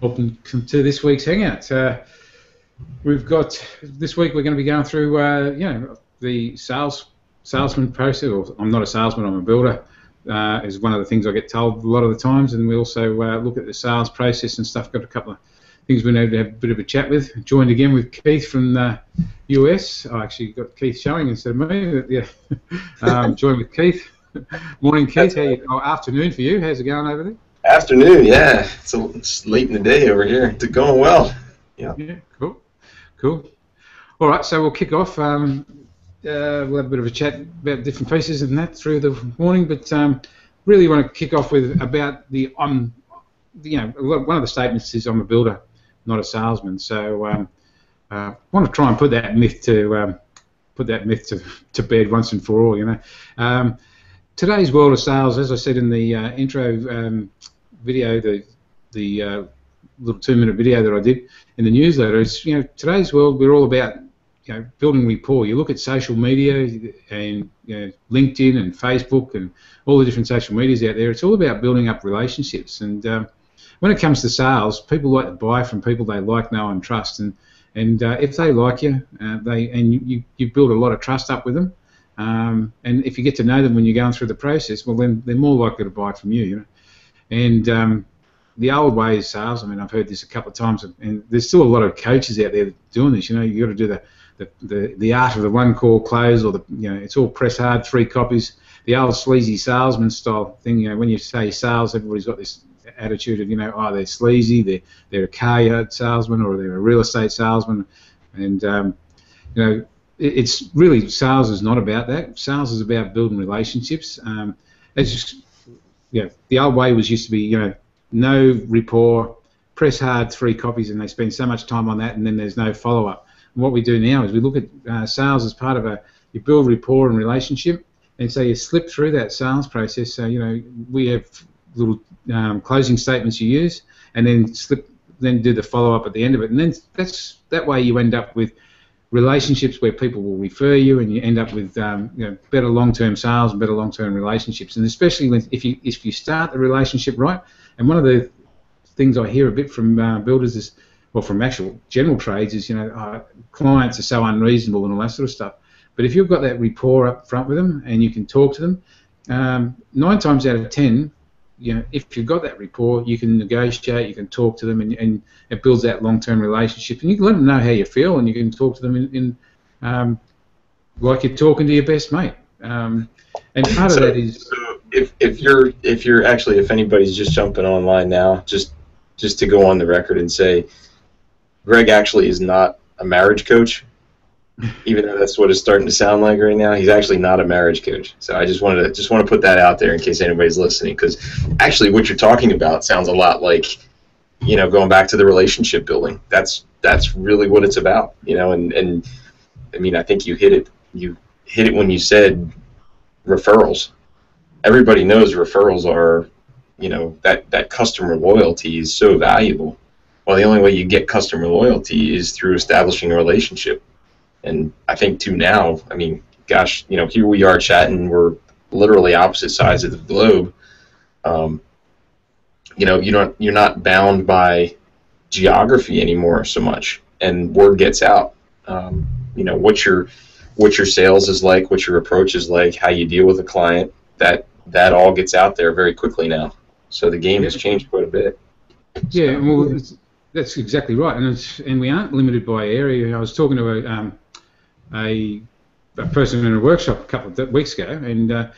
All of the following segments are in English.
Welcome to this week's Hangout. We've got this week we're going to be going through the salesman process. Or I'm not a salesman, I'm a builder. Is one of the things I get told a lot of the times, and we also look at the sales process and stuff. Got a couple of things we need to have a bit of a chat with. Joined again with Keith from the US. I actually got Keith showing instead of me. But yeah, joined with Keith. Morning, Keith. Afternoon for you. How's it going over there? Afternoon, yeah. It's late in the day over here. It's going well. Yeah, cool. All right, so we'll kick off. We'll have a bit of a chat about different pieces and that through the morning, but really want to kick off with about one of the statements is I'm a builder, not a salesman. So I want to try and put that myth to bed once and for all. Today's world of sales, as I said in the intro video, the little 2-minute video that I did in the newsletter, is today's world we're all about building rapport. You look at social media and LinkedIn and Facebook and all the different social medias out there. It's all about building up relationships. And when it comes to sales, people like to buy from people they like, know, and trust. And if they like you, you build a lot of trust up with them. And if you get to know them when you're going through the process, well, then they're more likely to buy from you. And the old way is sales. I mean, I've heard this a couple of times, and there's still a lot of coaches out there doing this. You got to do the art of the one call close, or it's all press hard, 3 copies. The old sleazy salesman style thing. When you say sales, everybody's got this attitude of they're sleazy, they're a car yard salesman, or they're a real estate salesman, and it's really, sales is not about that. Sales is about building relationships. The old way used to be, no rapport, press hard, 3 copies, and they spend so much time on that, and then there's no follow-up. And what we do now is we look at sales as part of you build rapport and relationship, and so you slip through that sales process. So, we have little closing statements you use, and then do the follow-up at the end of it, and then that way you end up with relationships where people will refer you, and you end up with better long-term sales and better long-term relationships. And especially if you start the relationship right. And one of the things I hear a bit from builders is, well, from actual general trades, is clients are so unreasonable and all that sort of stuff. But if you've got that rapport up front with them and you can talk to them, 9 times out of 10, if you've got that rapport, you can negotiate, you can talk to them, and it builds that long-term relationship. And you can let them know how you feel, and you can talk to them in like you're talking to your best mate. And part of that is, if anybody's just jumping online now, just to go on the record and say, Greg actually is not a marriage coach. Even though that's what it's starting to sound like right now, he's actually not a marriage coach. So I just want to put that out there in case anybody's listening, because actually what you're talking about sounds a lot like, going back to the relationship building. That's really what it's about, And I mean, I think you hit it. You hit it when you said referrals. Everybody knows referrals are, that customer loyalty is so valuable. Well, the only way you get customer loyalty is through establishing a relationship. And I think too now, I mean, gosh, here we are chatting. We're literally opposite sides of the globe. You're not bound by geography anymore so much, and word gets out. What your sales is like, what your approach is like, how you deal with a client. That all gets out there very quickly now. So the game has changed quite a bit. Yeah, well, that's exactly right, and we aren't limited by area. I was talking to a person in a workshop a couple of weeks ago, and I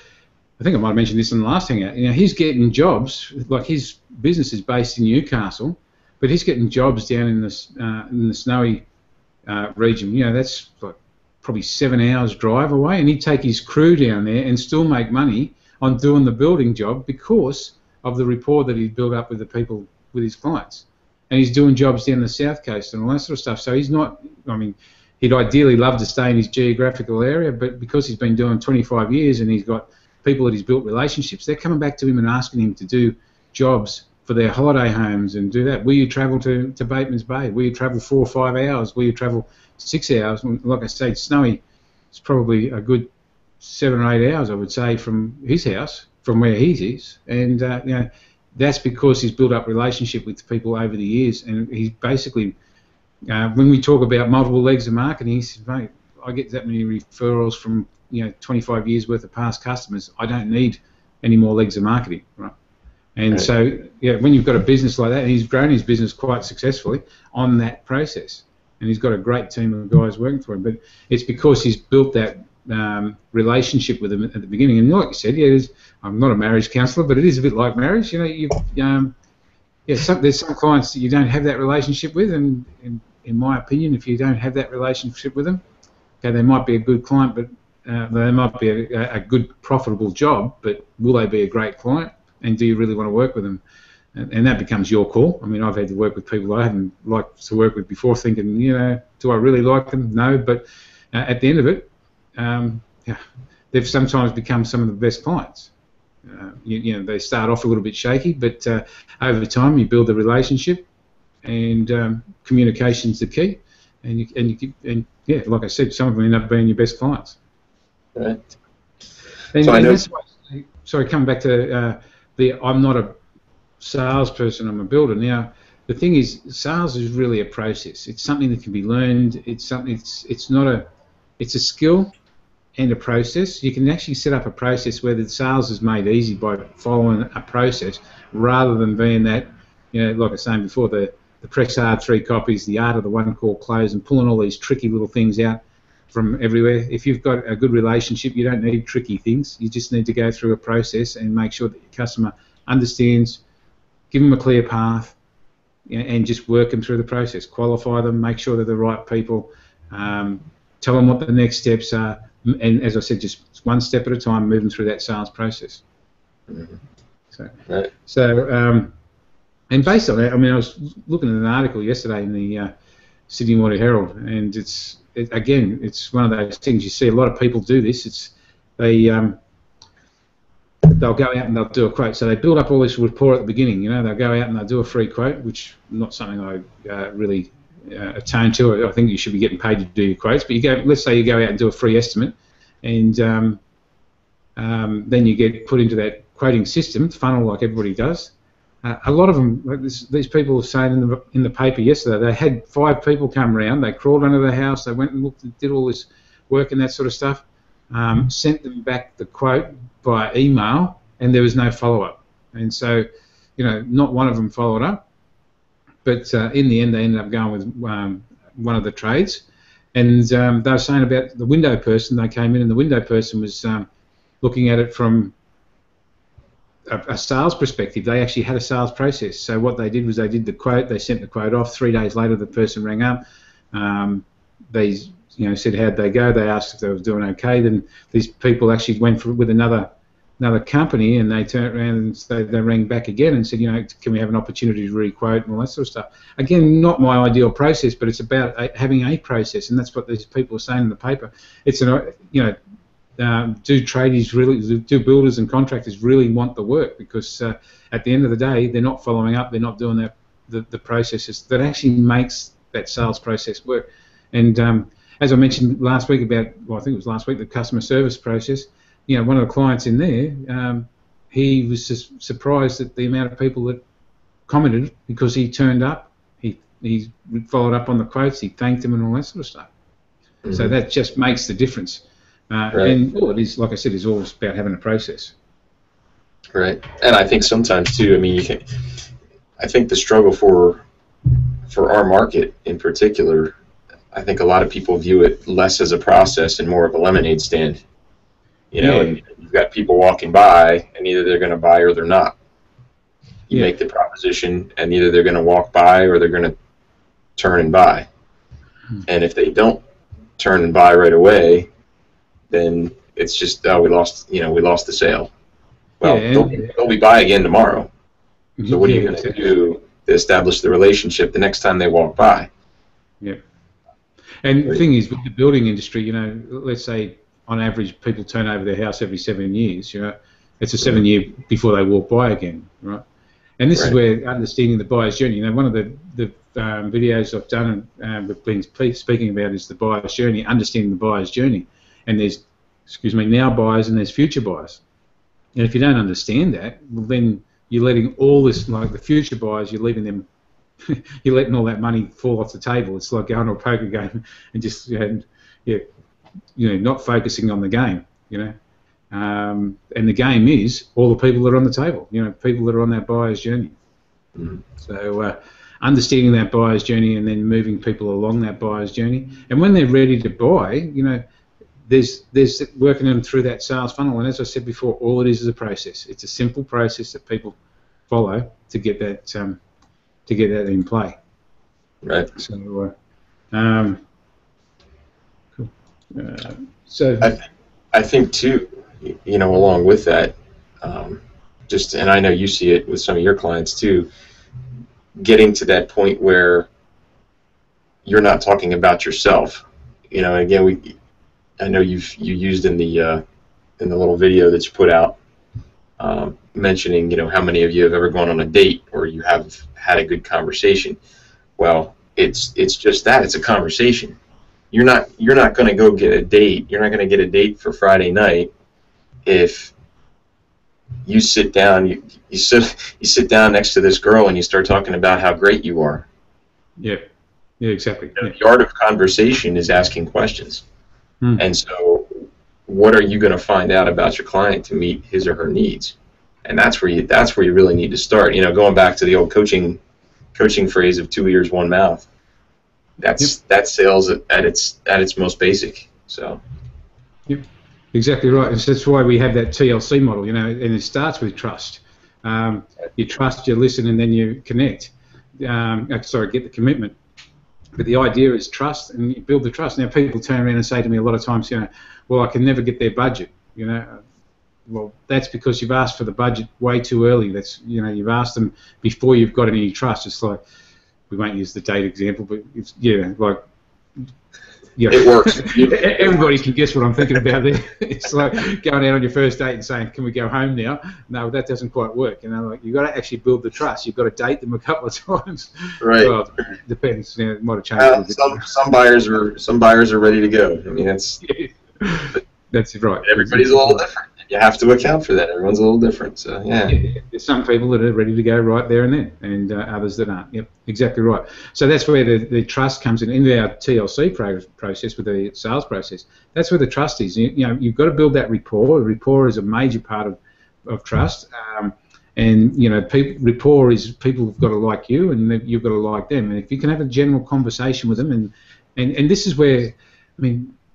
think I might have mentioned this in the last hangout. He's getting jobs, like his business is based in Newcastle, but he's getting jobs down in the snowy region. That's like probably 7 hours drive away, and he'd take his crew down there and still make money on doing the building job because of the rapport that he'd built up with the people, with his clients. And he's doing jobs down the south coast and all that sort of stuff. So he's not, he'd ideally love to stay in his geographical area, but because he's been doing 25 years and he's got people that he's built relationships, they're coming back to him and asking him to do jobs for their holiday homes and do that. Will you travel to Bateman's Bay? Will you travel 4 or 5 hours? Will you travel 6 hours? Like I say, snowy, it's probably a good 7 or 8 hours, I would say, from his house, from where he is. And that's because he's built up relationship with people over the years, and he's basically, when we talk about multiple legs of marketing, he says, mate, I get that many referrals from 25 years worth of past customers. I don't need any more legs of marketing, right? And right. So, when you've got a business like that, and he's grown his business quite successfully on that process, and he's got a great team of guys working for him, but it's because he's built that relationship with them at the beginning. And like you said, I'm not a marriage counsellor, but it is a bit like marriage. There's some clients that you don't have that relationship with, and in my opinion, if you don't have that relationship with them, okay, they might be a good client, but they might be a good, profitable job, but will they be a great client? And do you really want to work with them? And that becomes your call. I mean, I've had to work with people I hadn't liked to work with before, thinking, do I really like them? No, but at the end of it, they've sometimes become some of the best clients. They start off a little bit shaky, but over time you build the relationship, and communication's the key. And like I said, some of them end up being your best clients. Right. Sorry, coming back to I'm not a salesperson, I'm a builder. Now, the thing is, sales is really a process. It's something that can be learned. It's a skill and a process. You can actually set up a process where the sales is made easy by following a process, rather than being that, like I was saying before, the press hard 3 copies, the art of the one call close, and pulling all these tricky little things out from everywhere. If you've got a good relationship, you don't need tricky things. You just need to go through a process and make sure that your customer understands, give them a clear path, and just work them through the process. Qualify them, make sure they're the right people, tell them what the next steps are, and as I said, just one step at a time, moving through that sales process. Right. And based on that, I mean, I was looking at an article yesterday in the Sydney Morning Herald, and it's one of those things. You see a lot of people do this. They'll go out and they'll do a quote. So they build up all this rapport at the beginning. They'll go out and they'll do a free quote, which is not something I really attain to. I think you should be getting paid to do your quotes. But let's say you go out and do a free estimate, and then you get put into that quoting system, funnel, like everybody does. A lot of them, like these people were saying in the paper yesterday, they had 5 people come around, they crawled under the house, they went and looked and did all this work and that sort of stuff, sent them back the quote by email, and there was no follow-up. And so, not one of them followed up, but in the end they ended up going with one of the trades. And they were saying about the window person. They came in, and the window person was looking at it from a sales perspective. They actually had a sales process. So what they did was they did the quote, they sent the quote off. 3 days later, the person rang up. They said how'd they go. They asked if they were doing okay. Then these people actually went with another company, and they turned around and they rang back again and said, can we have an opportunity to re-quote and all that sort of stuff. Again, not my ideal process, but it's about having a process, and that's what these people are saying in the paper. It's do builders and contractors really want the work? Because at the end of the day, they're not following up, they're not doing the processes that actually makes that sales process work. And as I mentioned last week I think it was last week, the customer service process, one of the clients in there, he was just surprised at the amount of people that commented, because he turned up, he followed up on the quotes, he thanked them and all that sort of stuff. Mm-hmm. So that just makes the difference. Right. And all it is, like I said, is all about having a process. Right. And I think sometimes too, I mean, I think the struggle for our market in particular, I think a lot of people view it less as a process and more of a lemonade stand. And you've got people walking by, and either they're going to buy or they're not. You make the proposition, and either they're going to walk by or they're going to turn and buy. And if they don't turn and buy right away, then it's just, we lost the sale. Well, they'll be buy again tomorrow. So what are you going to do to establish the relationship the next time they walk by? Yeah. And the thing is, with the building industry, let's say on average people turn over their house every 7 years. It's a 7 year before they walk by again, right? And this is where understanding the buyer's journey. One of the videos I've done and we've been speaking about is the buyer's journey, understanding the buyer's journey. And there's, now buyers and there's future buyers. And if you don't understand that, well, then you're letting all this, like the future buyers, you're leaving them, you're letting all that money fall off the table. It's like going to a poker game and just not focusing on the game, and the game is all the people that are on the table, people that are on that buyer's journey. Mm-hmm. So understanding that buyer's journey and then moving people along that buyer's journey, and when they're ready to buy, there's working them through that sales funnel. And as I said before, all it is a process. It's a simple process that people follow to get that in play. Right. So cool. So I think too, along with that, and I know you see it with some of your clients too, getting to that point where you're not talking about yourself. Again, I know you used in the little video that you put out, mentioning how many of you have ever gone on a date or you have had a good conversation. Well, it's just that, it's a conversation. You're not going to go get a date. You're not going to get a date for Friday night if you sit down you sit down next to this girl and you start talking about how great you are. Yeah, exactly. The art of conversation is asking questions. And so what are you going to find out about your client to meet his or her needs? And that's where you really need to start. Going back to the old coaching phrase of 2 ears, 1 mouth. That's sales at its most basic. So. Yep. Exactly right. And so that's why we have that TLC model, and it starts with trust. You trust, you listen, and then you connect. Get the commitment. But the idea is trust, and you build the trust. Now, people turn around and say to me a lot of times, well, I can never get their budget. Well, that's because you've asked for the budget way too early. That's you've asked them before you've got any trust. It's like, we won't use the date example, but it's it works. Everybody can guess what I'm thinking about there. It's like going out on your first date and saying, "Can we go home now?" No, that doesn't quite work. You've got to actually build the trust. You've got to date them a couple of times. Right. Well, it depends. It might have changed a little bit. Some buyers are ready to go. I mean, that's right. Everybody's a little different. You have to account for that. Everyone's a little different. So yeah. There's some people that are ready to go right there and then, and others that aren't. Yep, exactly right. So that's where the trust comes in our TLC process with the sales process. That's where the trust is. You've got to build that rapport. Rapport is a major part of trust. Rapport is people have got to like you, and you've got to like them. And if you can have a general conversation with them, and this is where,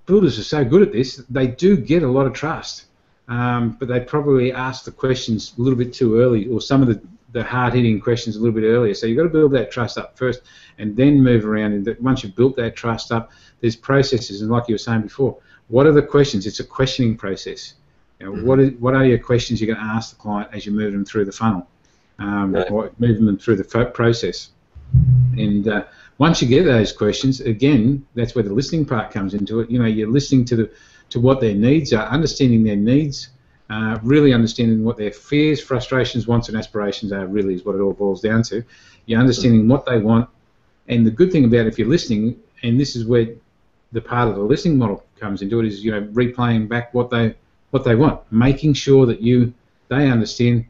builders are so good at this. They do get a lot of trust. But they probably ask the questions a little bit too early, or some of the hard-hitting questions a little bit earlier. So you've got to build that trust up first, and then move around. And once you've built that trust up, there's processes. And like you were saying before, what are the questions? It's a questioning process. What are your questions you're going to ask the client as you move them through the funnel, or moving them through the process? And once you get those questions, again, that's where the listening part comes into it. You're listening to what their needs are, understanding their needs, really understanding what their fears, frustrations, wants, and aspirations are, really is what it all boils down to. You're understanding what they want, and the good thing about it, if you're listening, and this is where the part of the listening model comes into it, is replaying back what they want, making sure that they understand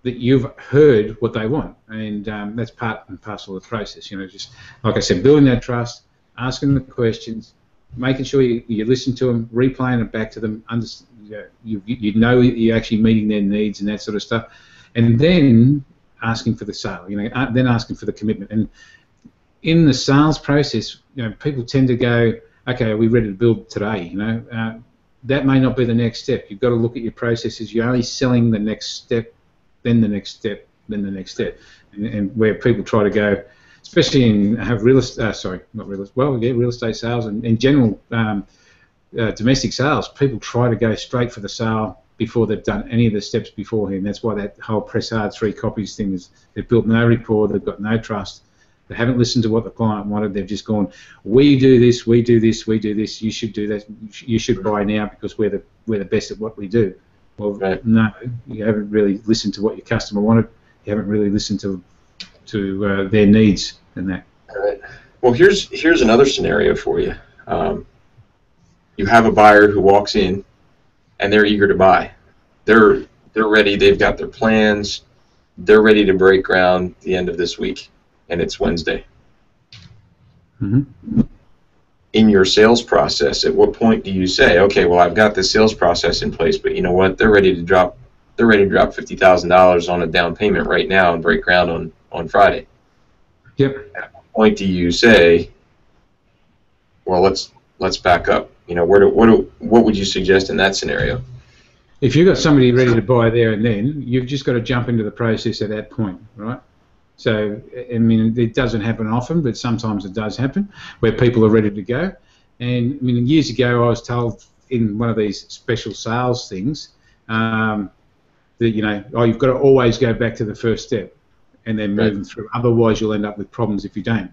that you've heard what they want, and that's part and parcel of the process. Just like I said, building that trust, asking the questions, making sure you listen to them, replaying it back to them, you're actually meeting their needs and that sort of stuff, and then asking for the sale, then asking for the commitment. And in the sales process, people tend to go, okay, are we ready to build today? That may not be the next step. You've got to look at your processes. You're only selling the next step, then the next step, then the next step, and where people try to go, especially in real estate sales and in general domestic sales, people try to go straight for the sale before they've done any of the steps beforehand. That's why that whole press hard 3 copies thing is, they've built no rapport, they've got no trust, they haven't listened to what the client wanted, they've just gone, we do this, we do this, we do this, you should do that, you should buy now because we're the best at what we do. Well, right. No, you haven't really listened to what your customer wanted, you haven't really listened to their needs and that. All right. Well, here's another scenario for you. You have a buyer who walks in, and they're eager to buy. They're They're ready. They've got their plans. They're ready to break ground the end of this week, and it's Wednesday. Mm-hmm. In your sales process, at what point do you say, okay, well, I've got this sales process in place, but you know what? They're ready to drop $50,000 on a down payment right now and break ground on Friday. Yep. At what point do you say, well, let's back up? You know, what would you suggest in that scenario? If you've got somebody ready to buy there and then, you've just got to jump into the process at that point, right? So, I mean, it doesn't happen often, but sometimes it does happen where people are ready to go. And, I mean, years ago I was told in one of these special sales things that, you know, oh, you've got to always go back to the first step and then move them through. Otherwise, you'll end up with problems if you don't.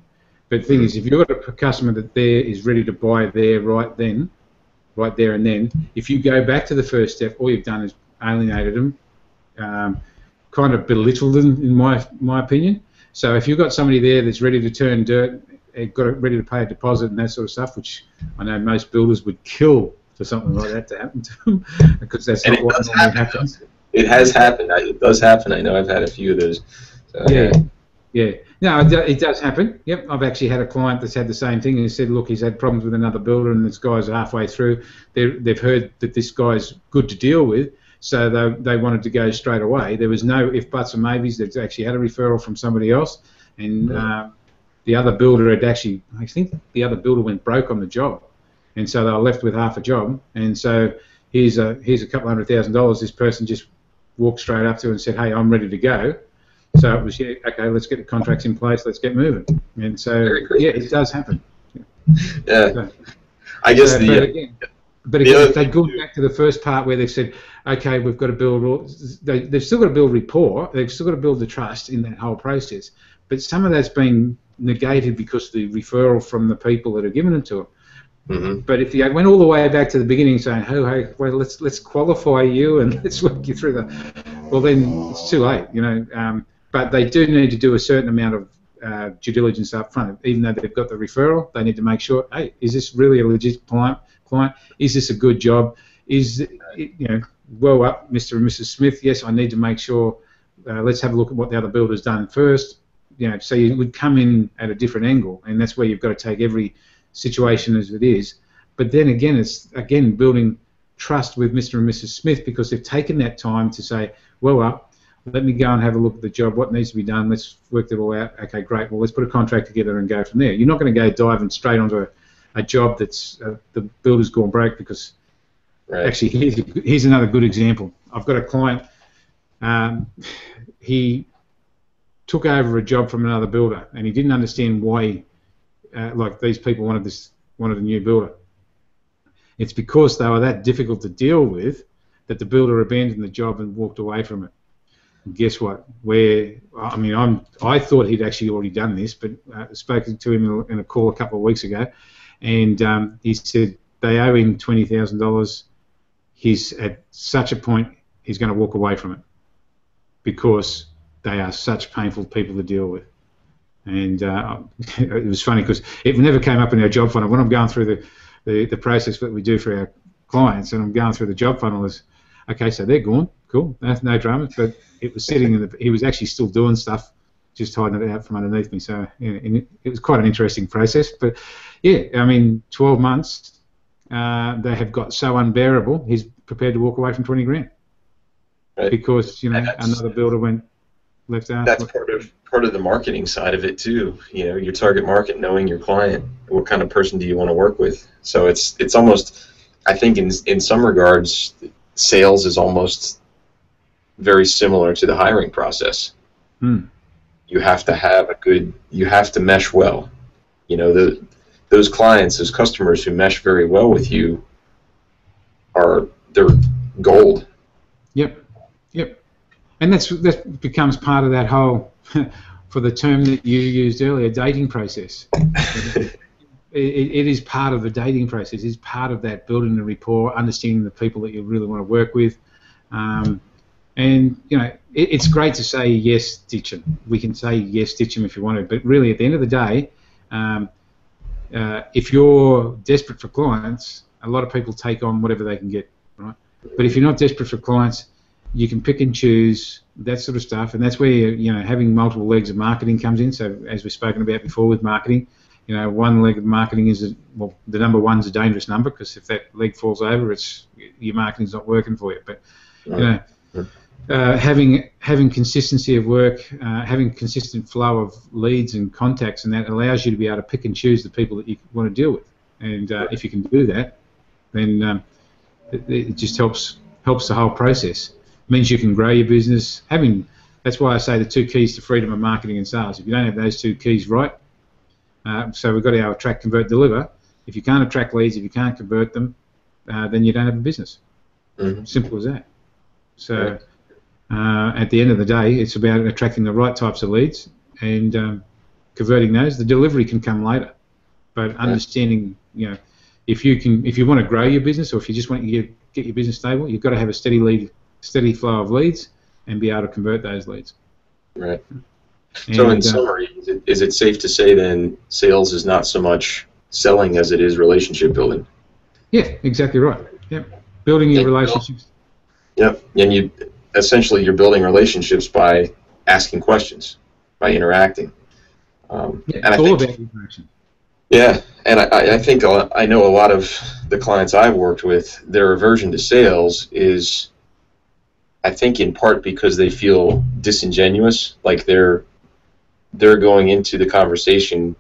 But the thing is, if you've got a customer that there is ready to buy there right there and then, if you go back to the first step, all you've done is alienated them, kind of belittled them, in my opinion. So if you've got somebody there that's ready to turn dirt, ready to pay a deposit and that sort of stuff, which I know most builders would kill for something like that to happen to them, because that's not what normally happens. It has happened. It does happen. I know I've had a few of those. So, yeah. No, it does happen. Yep, I've actually had a client that's had the same thing, and he said, look, he's had problems with another builder, and this guy's halfway through. They've heard that this guy's good to deal with, so they wanted to go straight away. There was no if, buts, and maybes. They've actually had a referral from somebody else, and the other builder had actually, I think the other builder went broke on the job, and so they were left with half a job. And so here's a couple $100,000. This person just walked straight up to and said, hey, I'm ready to go. So it was, okay, let's get the contracts in place, let's get moving. And so, it does happen. Yeah. So, I guess but again, if they'd gone back to the first part where they said, okay, we've got to build, they've still got to build rapport, they've still got to build the trust in that whole process. But some of that's been negated because of the referral from the people that are giving it to them. Mm-hmm. But if you went all the way back to the beginning saying, hey, well, let's qualify you and let's work you through well, then it's too late, you know. But they do need to do a certain amount of due diligence up front. Even though they've got the referral, they need to make sure, hey, is this really a legit client? Is this a good job? Is it, you know, well up, Mr. and Mrs. Smith? Yes, I need to make sure. Let's have a look at what the other builder's done first. You know, so you would come in at a different angle, and that's where you've got to take every situation as it is. But then again, it's building trust with Mr. and Mrs. Smith, because they've taken that time to say, well, let me go and have a look at the job, what needs to be done, let's work it all out. Okay, great, well, let's put a contract together and go from there. You're not going to go diving straight onto a job that's the builder's gone broke, because actually, here's another good example. I've got a client, he took over a job from another builder, and he didn't understand why like these people wanted a new builder. It's because they were that difficult to deal with that the builder abandoned the job and walked away from it. And guess what? I thought he'd actually already done this, but spoken to him in a call a couple of weeks ago, and he said they owe him $20,000. He's at such a point he's going to walk away from it because they are such painful people to deal with. And it was funny because it never came up in our job funnel. When I'm going through the process that we do for our clients, and I'm going through the job funnel, is okay, so they're gone, cool, no dramas, but it was sitting he was actually still doing stuff, just hiding it out from underneath me. So it was quite an interesting process. But yeah, I mean, 12 months, they have got so unbearable, he's prepared to walk away from 20 grand. Right. Because, you know, another builder went left out. That's part of the marketing side of it too. You know, your target market, knowing your client, what kind of person do you want to work with. So it's almost, I think in some regards, sales is almost very similar to the hiring process. You have to have you have to mesh well. You know, those clients, those customers who mesh very well with you they're gold. Yep. And that becomes part of that whole, for the term that you used earlier, dating process. It is part of the dating process. It's part of that building the rapport, understanding the people that you really want to work with. And, you know, it's great to say yes, ditch them. We can say yes, ditch them if you want to. But really, at the end of the day, if you're desperate for clients, a lot of people take on whatever they can get, right? But if you're not desperate for clients, you can pick and choose that sort of stuff, and that's where having multiple legs of marketing comes in. So as we've spoken about before with marketing, one leg of marketing is the number one's a dangerous number, because if that leg falls over, your marketing's not working for you. But having consistency of work, having consistent flow of leads and contacts, and that allows you to be able to pick and choose the people that you want to deal with. And if you can do that, then it just helps the whole process. It means you can grow your business. That's why I say the 2 keys to freedom are marketing and sales. If you don't have those 2 keys right, so we've got our attract, convert, deliver. If you can't attract leads, if you can't convert them, then you don't have a business. Simple as that. So at the end of the day, it's about attracting the right types of leads and converting those. The delivery can come later, but understanding, if you want to grow your business, or if you just want to get your business stable, you've got to have a steady flow of leads and be able to convert those leads. Right. So in summary, is it safe to say then sales is not so much selling as it is relationship building? Yeah, exactly right. Yep. Building your relationships. Yep. And you're building relationships by asking questions, by interacting. It's all about interaction. Yeah, and I think I know a lot of the clients I've worked with, their aversion to sales is, I think, in part because they feel disingenuous, like they're going into the conversation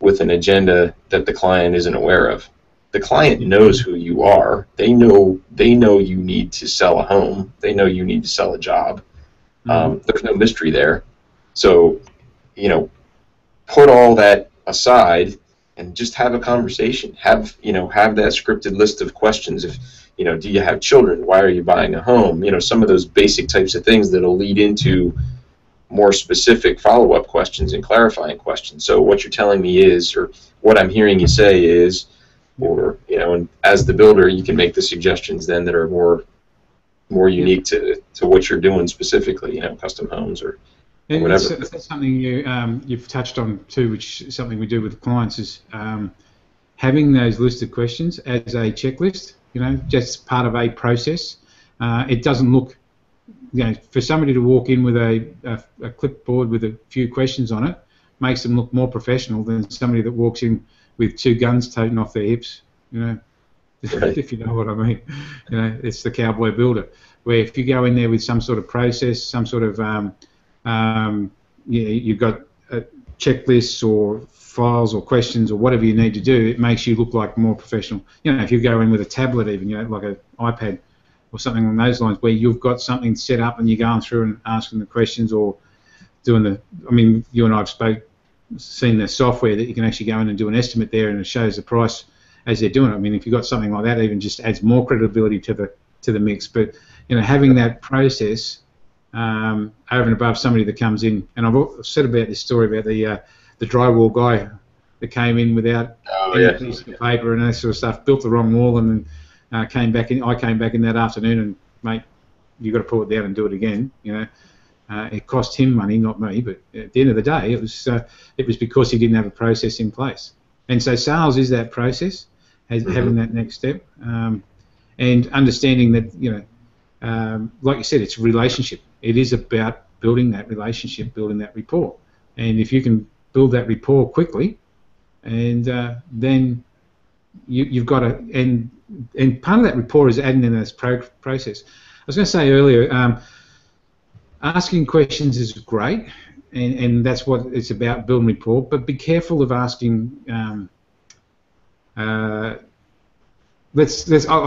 with an agenda that the client isn't aware of. The client knows who you are. They know you need to sell a home. They know you need to sell a job. There's no mystery there. So, put all that aside and just have a conversation. Have that scripted list of questions. If do you have children? Why are you buying a home? Some of those basic types of things that'll lead into more specific follow-up questions and clarifying questions. So what you're telling me is, or what I'm hearing you say is, or and as the builder, you can make the suggestions then that are more unique to what you're doing specifically. Custom homes or whatever. That's something you've touched on too, which is something we do with clients, is having those listed questions as a checklist. Just part of a process. It doesn't look, for somebody to walk in with a clipboard with a few questions on it makes them look more professional than somebody that walks in with 2 guns toting off their hips. Right. If you know what I mean. It's the cowboy builder. Where if you go in there with some sort of process, some sort of you've got checklists or files or questions or whatever you need to do, it makes you look like more professional. If you go in with a tablet even, like an iPad or something along those lines, where you've got something set up and you're going through and asking the questions or doing you and I have seen the software that you can actually go in and do an estimate there, and it shows the price as they're doing it. If you've got something like that, it even just adds more credibility to the mix. But having that process over and above somebody that comes in, and I've said about this story about the drywall guy that came in without any piece of paper and that sort of stuff, built the wrong wall, and then came back in. I came back in that afternoon, and mate, you've got to pull it down and do it again. It cost him money, not me. But at the end of the day, it was because he didn't have a process in place. And so sales is that process, having that next step, and understanding that like you said, it's a relationship. It is about building that relationship, building that rapport. And if you can build that rapport quickly, and then you've got to, and part of that rapport is adding in this process. I was going to say earlier, asking questions is great, and that's what it's about, building rapport. But be careful of asking. I'll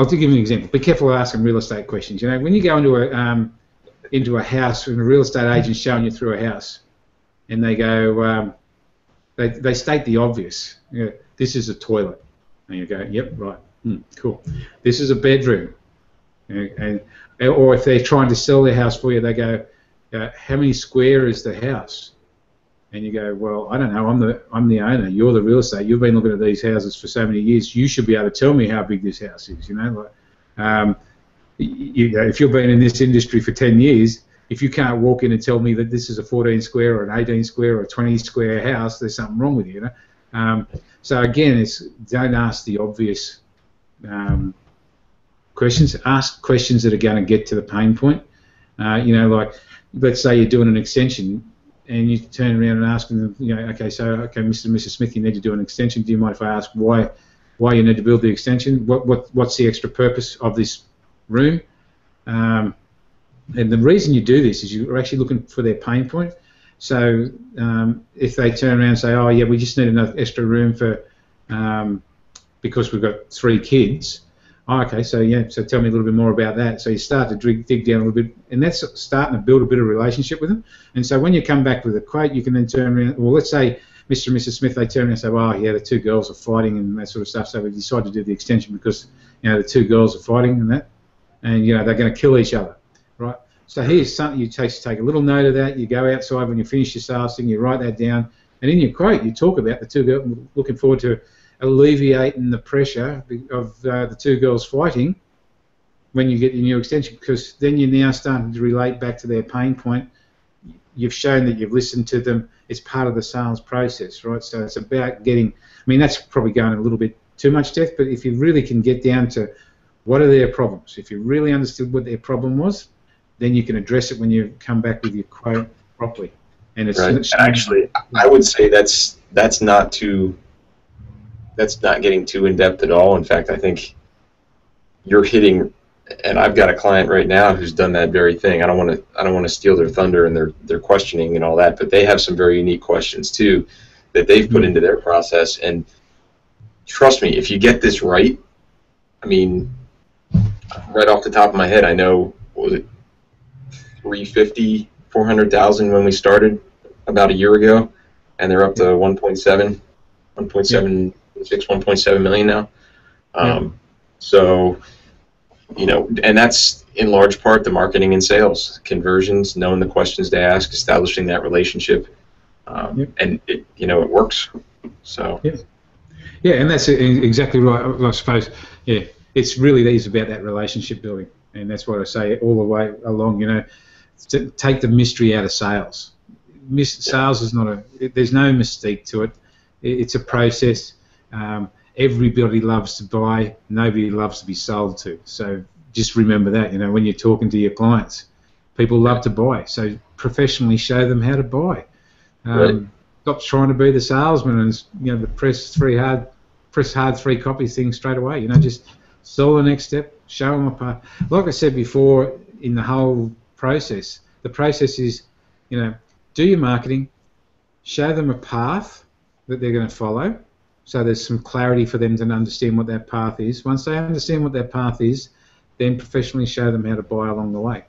give you an example. Be careful of asking real estate questions. When you go into a house and a real estate agent's showing you through a house, and they go, they state the obvious. This is a toilet, and you go, yep, right, cool. This is a bedroom, or if they're trying to sell their house for you, they go, how many square is the house? And you go, well, I don't know. I'm the owner. You're the real estate. You've been looking at these houses for so many years. You should be able to tell me how big this house is. If you've been in this industry for 10 years, if you can't walk in and tell me that this is a 14 square or an 18 square or a 20 square house, there's something wrong with you. So again, don't ask the obvious questions. Ask questions that are going to get to the pain point. You know, like let's say you're doing an extension, and you turn around and ask them, you know, okay, Mr. and Mrs. Smith, you need to do an extension. Do you mind if I ask why you need to build the extension? What's the extra purpose of this room? And the reason you do this is you're actually looking for their pain point. So if they turn around and say, oh yeah, we just need enough extra room for because we've got 3 kids. Oh, okay, so yeah, so tell me a little bit more about that. So you start to dig down a little bit, and that's starting to build a bit of relationship with them. And so when you come back with a quote, you can then turn around. Well, let's say Mr. and Mrs. Smith, they turn around and say, well, yeah, the 2 girls are fighting and that sort of stuff. So we decide to do the extension because, you know, the 2 girls are fighting and that, and you know they're going to kill each other, right? So here's something you take a little note of that. You go outside when you finish your sales thing, you write that down, and in your quote you talk about the 2 girls. Looking forward to alleviating the pressure of the 2 girls fighting when you get your new extension, because then you're now starting to relate back to their pain point. You've shown that you've listened to them. It's part of the sales process, right? So it's about getting, I mean, that's probably going a little bit too much depth, but if you really can get down to what are their problems, if you really understood what their problem was, then you can address it when you come back with your quote properly. And it's right. And actually, I would say that's not getting too in depth at all. In fact, I think you're hitting, and I've got a client right now who's done that very thing. I don't want to steal their thunder and their questioning and all that, but they have some very unique questions too that they've put into their process. And trust me, if you get this right, I mean, right off the top of my head, I know, what was it, 350, 400,000 when we started about a year ago, and they're up to 1.7 million now. So, you know, and that's in large part the marketing and sales, conversions, knowing the questions to ask, establishing that relationship, and it, you know, it works. So. Yeah, and that's exactly right. I suppose. Yeah, it's really these about that relationship building, and that's what I say all the way along. You know, to take the mystery out of sales. Sales is not there's no mystique to it. It's a process. Everybody loves to buy. Nobody loves to be sold to. So just remember that. You know, when you're talking to your clients, people love to buy. So professionally show them how to buy. Stop trying to be the salesman and, you know, the press hard 3 copies thing straight away. You know, just sell the next step. Show them a part. Like I said before, in the whole process, the process is, you know, do your marketing, show them a path that they're going to follow, so there's some clarity for them to understand what that path is. Once they understand what that path is, then professionally show them how to buy along the way,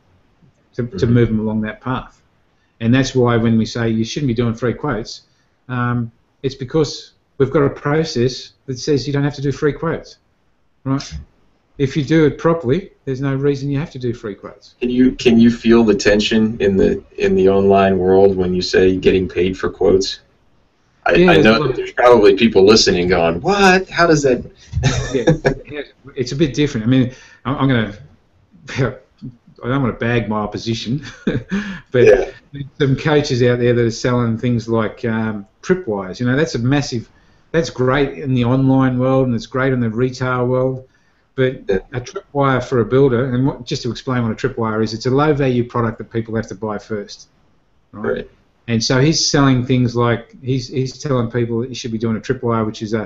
to move them along that path. And that's why when we say you shouldn't be doing free quotes, it's because we've got a process that says you don't have to do free quotes, right? If you do it properly, there's no reason you have to do free quotes. Can you feel the tension in the online world when you say getting paid for quotes? I know that there's probably people listening going, what? How does that? yeah, it's a bit different. I mean, I'm going to, I don't want to bag my opposition, but there's some coaches out there that are selling things like tripwires. You know, that's great in the online world and it's great in the retail world. But a tripwire for a builder, and just to explain what a tripwire is, it's a low-value product that people have to buy first, right? And so he's selling things like he's telling people that you should be doing a tripwire, which is you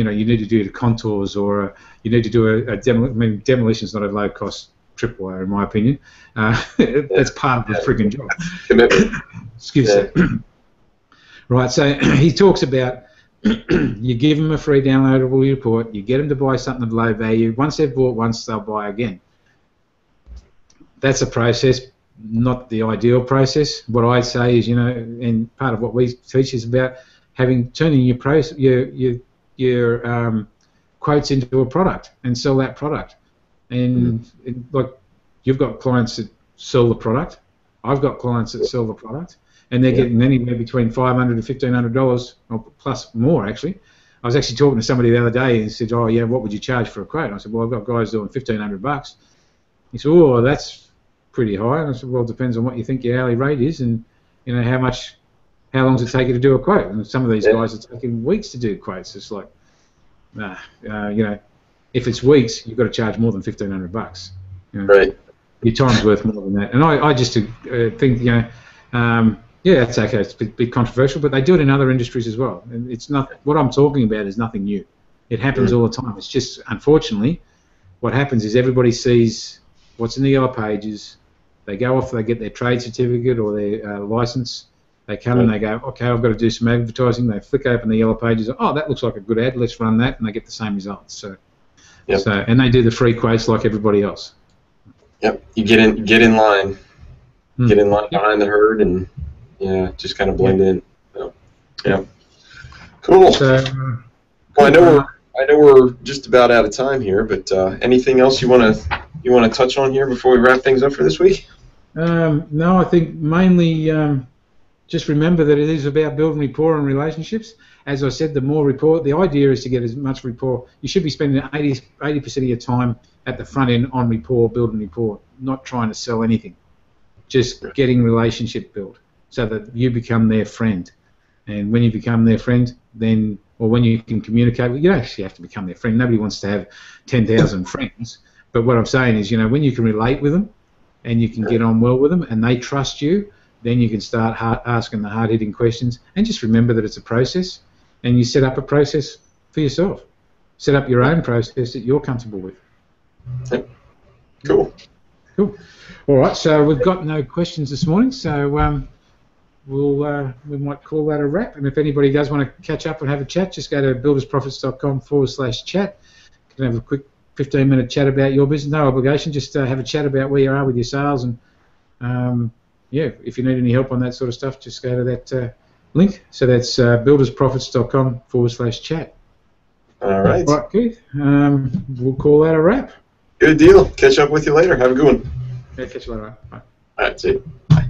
know, you need to do the contours, or you need to do demolition is not a low-cost tripwire, in my opinion. That's part of the frigging job. Commitment. Excuse me. Right. So he talks about. You give them a free downloadable report, you get them to buy something of low value. Once they've bought once, they'll buy again. That's a process, not the ideal process. What I'd say is, you know, and part of what we teach is about turning your quotes into a product and sell that product. And like, you've got clients that sell the product. I've got clients that sell the product. And they're getting anywhere between $500 to $1,500, or plus more, actually. I was actually talking to somebody the other day and he said, oh, yeah, what would you charge for a quote? And I said, well, I've got guys doing $1,500. He said, oh, that's pretty high. And I said, well, it depends on what you think your hourly rate is and, you know, how long does it take you to do a quote? And some of these guys are taking weeks to do quotes. It's like, you know, if it's weeks, you've got to charge more than $1,500. You know? Right. your time's worth more than that. And I just think, yeah, it's okay. It's a bit controversial, but they do it in other industries as well. And it's not what I'm talking about is nothing new. It happens all the time. It's just, unfortunately, what happens is everybody sees what's in the Yellow Pages. They go off, they get their trade certificate or their license. They come and they go, okay, I've got to do some advertising. They flick open the Yellow Pages. Oh, that looks like a good ad. Let's run that, and they get the same results. So, and they do the free quotes like everybody else. Yep, you get in line, get in line behind the herd, and just kind of blend in. So, yeah, cool. So, well, I know we're just about out of time here, but anything else you want to touch on here before we wrap things up for this week? No, I think mainly just remember that it is about building rapport and relationships. As I said, the more rapport, the idea is to get as much rapport. You should be spending 80% of your time at the front end on rapport, building rapport, not trying to sell anything. Just getting relationship built so that you become their friend. And when you become their friend, then, or when you can communicate, you don't actually have to become their friend. Nobody wants to have 10,000 friends. But what I'm saying is, when you can relate with them and you can get on well with them and they trust you, then you can start asking the hard-hitting questions. And just remember that it's a process, and you set up a process for yourself. Set up your own process that you're comfortable with. Yep. Cool. All right, so we've got no questions this morning, so we might call that a wrap. And if anybody does want to catch up and have a chat, just go to buildersprofits.com/chat. You can have a quick 15-minute chat about your business, no obligation. Just have a chat about where you are with your sales, and if you need any help on that sort of stuff, just go to that link. So that's buildersprofits.com/chat. All right. All right, Keith. We'll call that a wrap. Good deal. Catch up with you later. Have a good one. Yeah, catch you later. Bye. All right, see you. Bye.